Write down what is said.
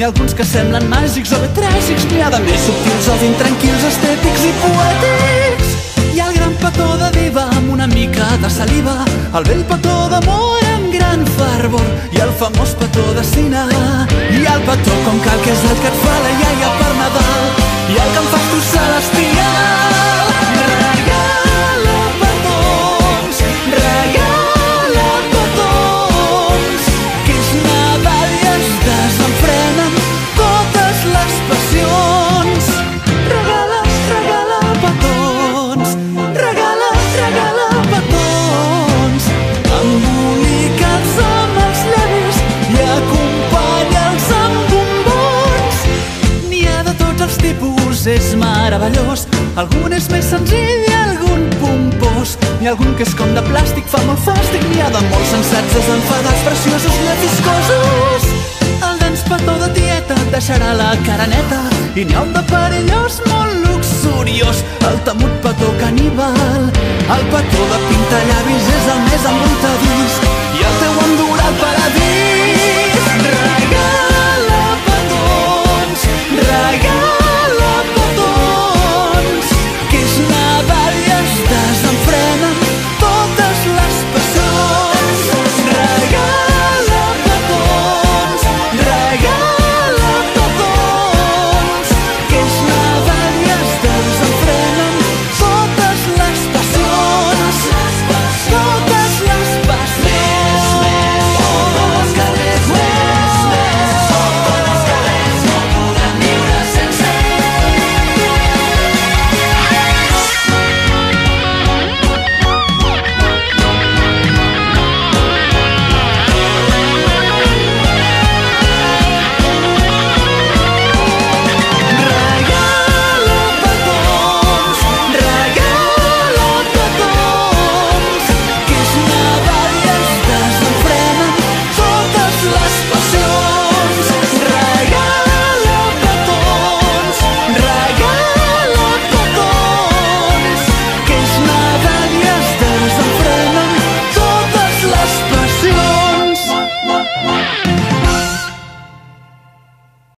N'hi ha alguns que semblen màgics o bé tràgics, n'hi ha de més subtils, els intranquils, estètics i poètics. Hi ha el gran petó de diva amb una mica de saliva, el vell petó d'amor amb gran fervor i el famós petó de cine. Hi ha el petó com cal, que és el que et fa la iaia per Nadal, i el que em fas tu celestial. Regala petons, regala petons, que és Nadal i es desenfrenen totes les passions. Regala, regala petons, regala, regala petons, embolica'ls amb els llavis i acompanya'ls amb bombons. N'hi ha de tots els tipus, és meravellós. Algun és més senzill i algun pompós. N'hi ha algun que és com de plàstic, fa molt fàstic. N'hi ha de molt sensats, desenfadats, preciosos, llefiscosos. El dens petó de tieta et deixarà la cara neta, i n'hi ha un de perillós molt luxuriós, el temut petó caníbal. El petó de pintallavis és el més embrutat.